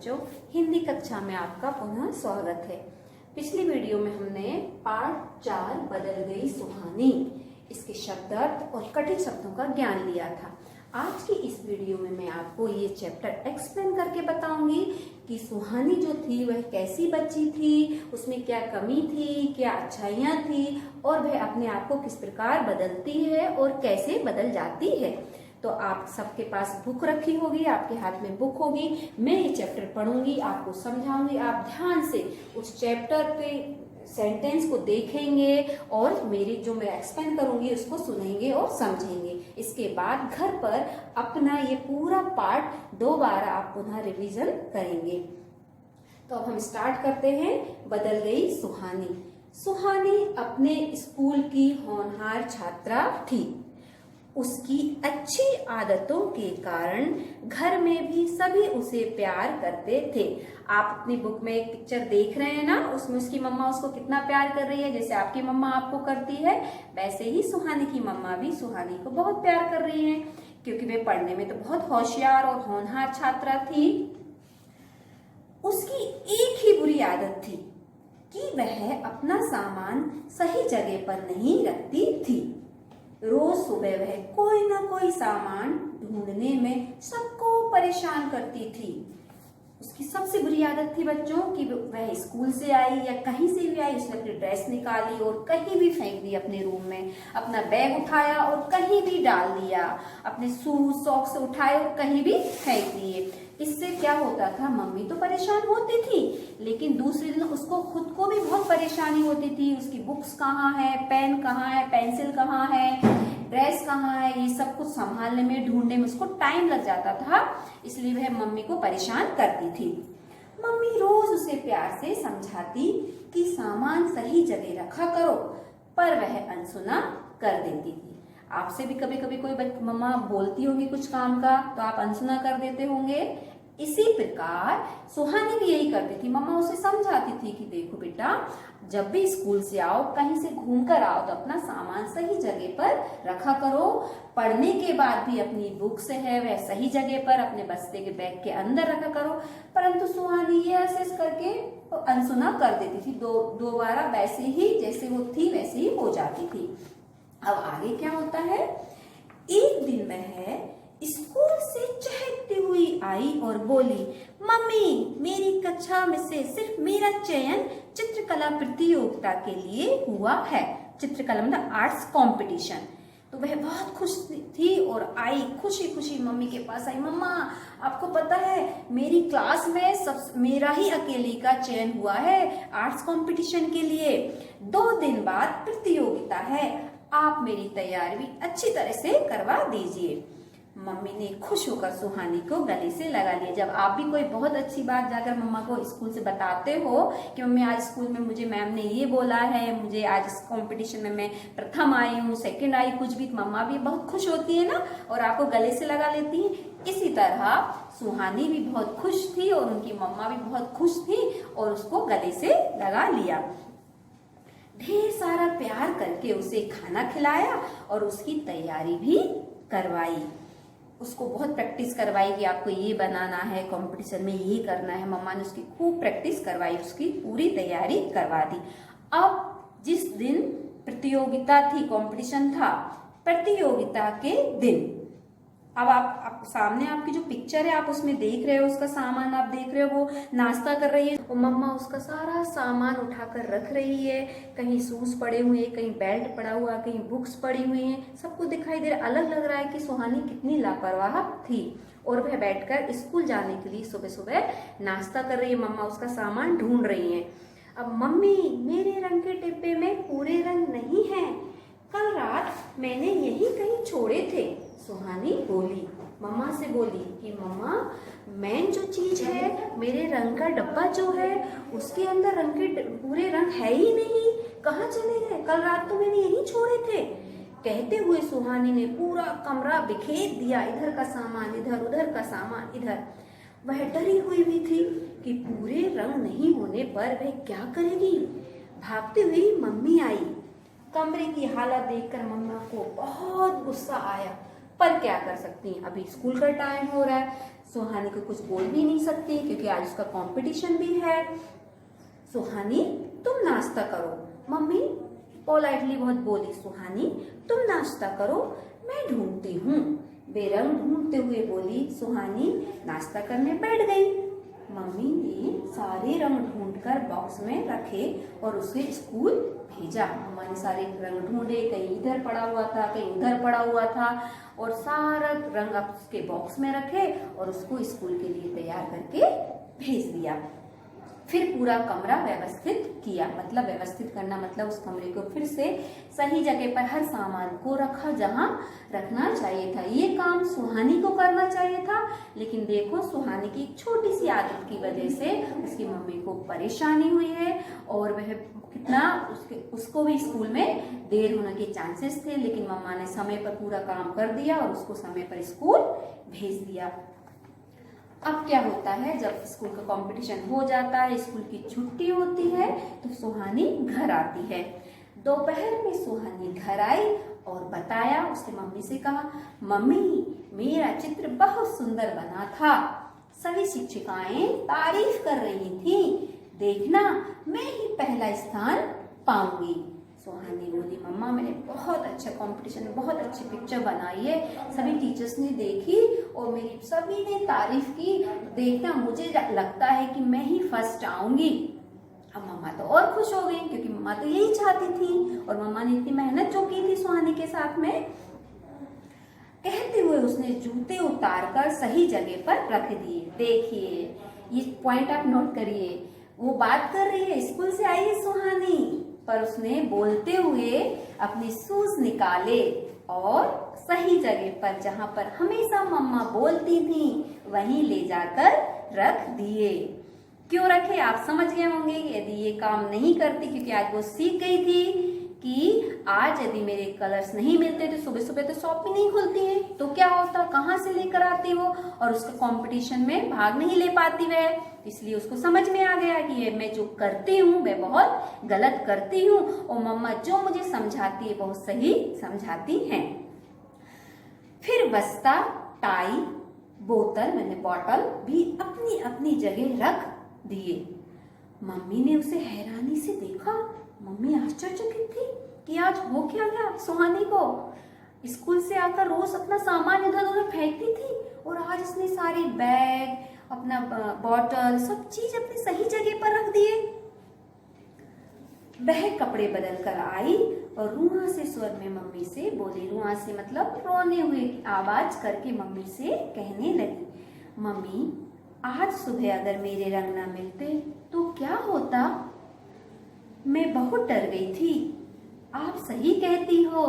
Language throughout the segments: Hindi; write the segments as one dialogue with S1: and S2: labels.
S1: बच्चों, हिंदी कक्षा में आपका पुनः स्वागत है। पिछली वीडियो में हमने पाठ 4 बदल गई सुहानी, इसके शब्दार्थ और कठिन शब्दों का ज्ञान लिया था। आज की इस वीडियो में मैं आपको ये चैप्टर एक्सप्लेन करके बताऊंगी कि सुहानी जो थी वह कैसी बच्ची थी, उसमें क्या कमी थी, क्या अच्छाइयाँ थी और वह अपने आप को किस प्रकार बदलती है और कैसे बदल जाती है। तो आप सबके पास बुक रखी होगी, आपके हाथ में बुक होगी। मैं ये चैप्टर पढ़ूंगी, आपको समझाऊंगी, आप ध्यान से उस चैप्टर के सेंटेंस को देखेंगे और मेरी जो मैं एक्सप्लेन करूंगी उसको सुनेंगे और समझेंगे। इसके बाद घर पर अपना ये पूरा पाठ दोबारा आप पुनः रिवीजन करेंगे। तो अब हम स्टार्ट करते हैं। बदल गई सुहानी। सुहानी अपने स्कूल की होनहार छात्रा थी। उसकी अच्छी आदतों के कारण घर में भी सभी उसे प्यार करते थे। आप अपनी बुक में एक पिक्चर देख रहे हैं ना, उसमें उसकी मम्मा उसको कितना प्यार कर रही है। जैसे आपकी मम्मा आपको करती है, वैसे ही सुहानी की मम्मा भी सुहानी को बहुत प्यार कर रही है, क्योंकि वे पढ़ने में तो बहुत होशियार और होनहार छात्रा थी। उसकी एक ही बुरी आदत थी कि वह अपना सामान सही जगह पर नहीं रखती थी। रोज सुबह वह कोई ना कोई सामान ढूंढने में सबको परेशान करती थी। उसकी सबसे बुरी आदत थी बच्चों कि वह स्कूल से आई या कहीं से भी आई, उसने अपनी ड्रेस निकाली और कहीं भी फेंक दी अपने रूम में, अपना बैग उठाया और कहीं भी डाल दिया, अपने शूज सॉक्स उठाए और कहीं भी फेंक दिए। इससे क्या होता था, मम्मी तो परेशान होती थी, लेकिन दूसरे दिन उसको खुद को भी बहुत परेशानी होती थी। उसकी बुक्स कहाँ है, पेन कहाँ है, पेंसिल कहाँ है, ड्रेस कहाँ है, ये सब कुछ संभालने में, ढूंढने में उसको टाइम लग जाता था। इसलिए वह मम्मी को परेशान करती थी। मम्मी रोज उसे प्यार से समझाती कि सामान सही जगह रखा करो, पर वह अनसुना कर देती थी। आपसे भी कभी कभी कोई मम्मा बोलती होगी कुछ काम का, तो आप अनसुना कर देते होंगे। इसी प्रकार सुहानी भी यही करती थी। मम्मा उसे समझाती थी कि देखो बेटा, जब भी स्कूल से आओ, कहीं से घूम कर आओ, तो अपना सामान सही जगह पर रखा करो। पढ़ने के बाद भी अपनी बुक्स है वह सही जगह पर अपने बस्ते के बैग के अंदर रखा करो। परंतु सुहानी ये ऐसे करके अनसुना कर देती थी। दोबारा वैसे ही जैसे वो थी वैसे ही हो जाती थी। अब आगे क्या होता है, एक दिन वह स्कूल से चहकती हुई आई और बोली, मम्मी मेरी कक्षा में से सिर्फ मेरा चयन चित्रकला प्रतियोगिता के लिए हुआ है। चित्रकला मतलब आर्ट्स कंपटीशन। तो वह बहुत खुश थी और आई खुशी खुशी मम्मी के पास आई। मम्मा आपको पता है मेरी क्लास में मेरा ही अकेले का चयन हुआ है आर्ट्स कंपटीशन के लिए। 2 दिन बाद प्रतियोगिता है, आप मेरी तैयारी भी अच्छी तरह से करवा दीजिए। मम्मी ने खुश होकर सुहानी को गले से लगा लिया। जब आप भी कोई बहुत अच्छी बात जाकर मम्मा को स्कूल से बताते हो कि मम्मी आज स्कूल में मुझे मैम ने ये बोला है, मुझे आज इस कंपटीशन में मैं प्रथम आई हूँ, सेकंड आई, कुछ भी, मम्मा भी बहुत खुश होती है ना और आपको गले से लगा लेती है। इसी तरह सुहानी भी बहुत खुश थी और उनकी मम्मा भी बहुत खुश थी और उसको गले से लगा लिया। ढेर सारा प्यार करके उसे खाना खिलाया और उसकी तैयारी भी करवाई। उसको बहुत प्रैक्टिस करवाई कि आपको ये बनाना है, कंपटीशन में ये करना है। मम्मा ने उसकी खूब प्रैक्टिस करवाई, उसकी पूरी तैयारी करवा दी। अब जिस दिन प्रतियोगिता थी, कंपटीशन था, प्रतियोगिता के दिन, अब आप सामने आपकी जो पिक्चर है आप उसमें देख रहे हो, उसका सामान आप देख रहे हो, वो नाश्ता कर रही है और मम्मा उसका सारा सामान उठाकर रख रही है। कहीं शूज पड़े हुए हैं, कहीं बेल्ट पड़ा हुआ, कहीं बुक्स पड़ी हुई हैं, सबको दिखाई दे रहा। अलग लग रहा है कि सुहानी कितनी लापरवाह थी और वह बैठकर स्कूल जाने के लिए सुबह सुबह नाश्ता कर रही है। मम्मा उसका सामान ढूंढ रही है। अब मम्मी मेरे रंग के डिब्बे में पूरे रंग नहीं है, कल रात मैंने यही कहीं छोड़े थे। सुहानी बोली, मम्मा से बोली कि मम्मा मेन जो चीज है, मेरे रंग का डब्बा जो है उसके अंदर रंग के पूरे रंग है ही नहीं, कहाँ चले गए, कल रात तो मैंने यही छोड़े थे। कहते हुए सुहानी ने पूरा कमरा बिखेर दिया, इधर का सामान इधर, उधर का सामान इधर। वह डरी हुई भी थी कि पूरे रंग नहीं होने पर वह क्या करेगी। भागती हुई मम्मी आई। कमरे की हालत देखकर मम्मा को बहुत गुस्सा आया। पर क्या कर सकती हैं, अभी स्कूल का टाइम हो रहा है, सुहानी को कुछ बोल भी नहीं सकती क्योंकि आज उसका कंपटीशन भी है। सुहानी तुम नाश्ता करो, मम्मी पोलाइटली बहुत बोली, सुहानी तुम नाश्ता करो, मैं ढूंढती हूँ। बेरंग ढूंढते हुए बोली सुहानी नाश्ता करने बैठ गई। मम्मी ने सारे रंग ढूंढकर बॉक्स में रखे और उसे स्कूल भेजा। मम्मा ने सारे रंग ढूंढे, कहीं इधर पड़ा हुआ था, कहीं उधर पड़ा हुआ था, और सारा रंग उसके बॉक्स में रखे और उसको स्कूल के लिए तैयार करके भेज दिया। फिर पूरा कमरा व्यवस्थित किया, मतलब व्यवस्थित करना मतलब उस कमरे को फिर से सही जगह पर हर सामान को रखा जहां रखना चाहिए था। ये काम सुहानी को करना चाहिए था, लेकिन देखो सुहानी की एक छोटी सी आदत की वजह से उसकी मम्मी को परेशानी हुई है और वह कितना उसको भी स्कूल में देर होने के चांसेस थे, लेकिन मम्मा ने समय पर पूरा काम कर दिया और उसको समय पर स्कूल भेज दिया। अब क्या होता है, जब स्कूल का कंपटीशन हो जाता है, स्कूल की छुट्टी होती है, तो सुहानी घर आती है। दोपहर में सुहानी घर आई और बताया, उसने मम्मी से कहा, मम्मी मेरा चित्र बहुत सुंदर बना था, सभी शिक्षिकाएं तारीफ कर रही थी, देखना मैं ही पहला स्थान पाऊंगी। सुहानी बोली, मम्मा मैंने बहुत अच्छा कंपटीशन में बहुत अच्छी पिक्चर बनाई है, सभी टीचर्स ने देखी और मेरी सभी ने तारीफ की, देखना मुझे लगता है कि मैं ही फर्स्ट आऊंगी। अब मम्मा तो और खुश हो गई क्योंकि मम्मा तो यही चाहती थी और मम्मा ने इतनी मेहनत जो की थी सुहानी के साथ में। कहते हुए उसने जूते उतार कर सही जगह पर रख दिए। देखिए ये पॉइंट आप नोट करिए, वो बात कर रही है, स्कूल से आई है सुहानी, पर उसने बोलते हुए अपने शूज निकाले और सही जगह पर जहां पर हमेशा मम्मा बोलती थी वहीं ले जाकर रख दिए। क्यों रखे आप समझ गए होंगे। यदि ये काम नहीं करती, क्योंकि आज वो सीख गई थी कि आज यदि मेरे कलर्स नहीं मिलते तो सुबह सुबह तो शॉप भी नहीं खुलती है, तो क्या होता, कहाँ से लेकर आती वो, और उसका कंपटीशन में भाग नहीं ले पाती वह। इसलिए उसको समझ में आ गया कि ये मैं जो करती हूँ मैं बहुत गलत करती हूँ और मम्मा जो मुझे समझाती है बहुत सही समझाती हैं। फिर बस्ता, टाई, बोतल मैंने बॉटल भी अपनी अपनी जगह रख दिए। मम्मी ने उसे हैरानी से देखा। मम्मी आश्चर्यचकित थी कि आज हो क्या गया सुहानी को। स्कूल से आकर रोज अपना सामान इधर उधर फेंकती थी और आज इसने सारी बैग, अपना बॉटल, सब चीज अपनी सही जगह पर रख दिए। वह कपड़े बदल कर आई और रुआ से स्वर में मम्मी से बोली, रुआ से मतलब रोने हुए आवाज करके मम्मी से कहने लगी, मम्मी आज सुबह अगर मेरे रंग ना मिलते तो क्या होता, मैं बहुत डर गई थी। आप सही कहती हो,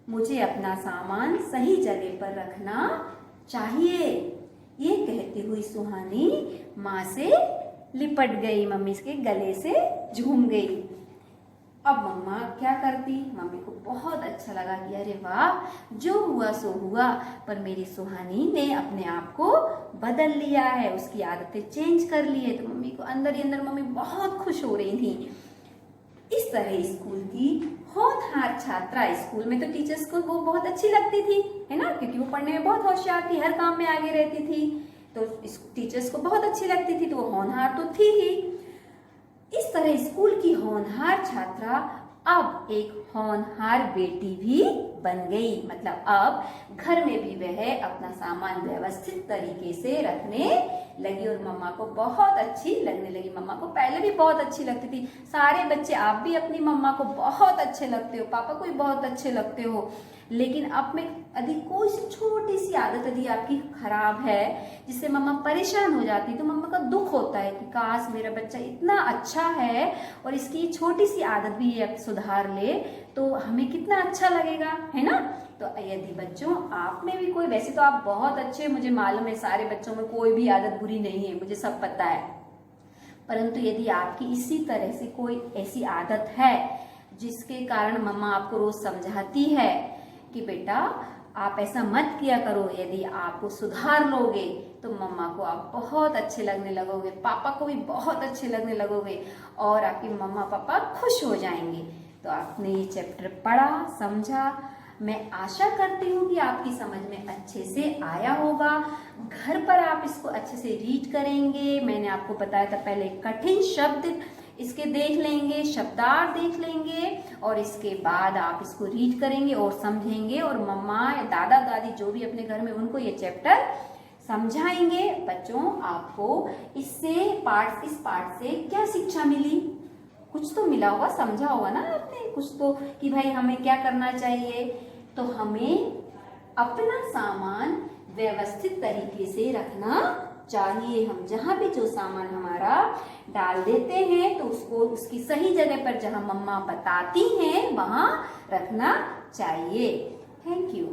S1: मुझे अपना सामान सही जगह पर रखना चाहिए। ये कहती हुई सुहानी माँ से लिपट गई, मम्मी के गले से झूम गई। अब मम्मा क्या करती, मम्मी को बहुत अच्छा लगा कि अरे वाह जो हुआ सो हुआ, पर मेरी सुहानी ने अपने आप को बदल लिया है, उसकी आदतें चेंज कर ली है। तो मम्मी को अंदर ही अंदर मम्मी बहुत खुश हो रही थी। इस तरह स्कूल की होनहार छात्रा, स्कूल में तो टीचर्स को वो बहुत अच्छी लगती थी, है ना, क्योंकि वो पढ़ने में बहुत होशियार थी, हर काम में आगे रहती थी, तो टीचर्स को बहुत अच्छी लगती थी, तो वो होनहार तो थी ही। इस तरह स्कूल की होनहार छात्रा अब एक होनहार बेटी भी बन गई, मतलब अब घर में भी वह अपना सामान व्यवस्थित तरीके से रखने लगी और मम्मा को बहुत अच्छी लगने लगी। मम्मा को पहले भी बहुत अच्छी लगती थी। सारे बच्चे आप भी अपनी मम्मा को बहुत अच्छे लगते हो, पापा को भी बहुत अच्छे लगते हो, लेकिन अब में यदि कोई सी छोटी सी आदत यदि आपकी खराब है जिससे मम्मा परेशान हो जाती है, तो मम्मा का दुख होता है कि काश मेरा बच्चा इतना अच्छा है और इसकी छोटी सी आदत भी ये सुधार ले तो हमें कितना अच्छा लगेगा, है ना। तो यदि बच्चों आप में भी कोई, वैसे तो आप बहुत अच्छे, मुझे मालूम है सारे बच्चों में कोई भी आदत बुरी नहीं है, मुझे सब पता है, परंतु यदि आपकी इसी तरह से कोई ऐसी आदत है जिसके कारण मम्मा आपको रोज समझाती है कि बेटा आप ऐसा मत किया करो, यदि आप वो सुधार लोगे तो मम्मा को आप बहुत अच्छे लगने लगोगे, पापा को भी बहुत अच्छे लगने लगोगे और आपके मम्मा पापा खुश हो जाएंगे। तो आपने ये चैप्टर पढ़ा, समझा, मैं आशा करती हूँ कि आपकी समझ में अच्छे से आया होगा। घर पर आप इसको अच्छे से रीड करेंगे। मैंने आपको बताया था पहले कठिन शब्द इसके देख लेंगे, शब्दार्थ देख लेंगे और इसके बाद आप इसको रीड करेंगे और समझेंगे और मम्मा या दादा दादी जो भी अपने घर में उनको ये चैप्टर समझाएंगे। बच्चों आपको इस पाठ से क्या शिक्षा मिली? कुछ तो मिला होगा, समझा होगा ना आपने कुछ तो कि भाई हमें क्या करना चाहिए। तो हमें अपना सामान व्यवस्थित तरीके से रखना चाहिए। हम जहाँ भी जो सामान हमारा डाल देते हैं तो उसको उसकी सही जगह पर जहाँ मम्मा बताती हैं वहाँ रखना चाहिए। Thank you.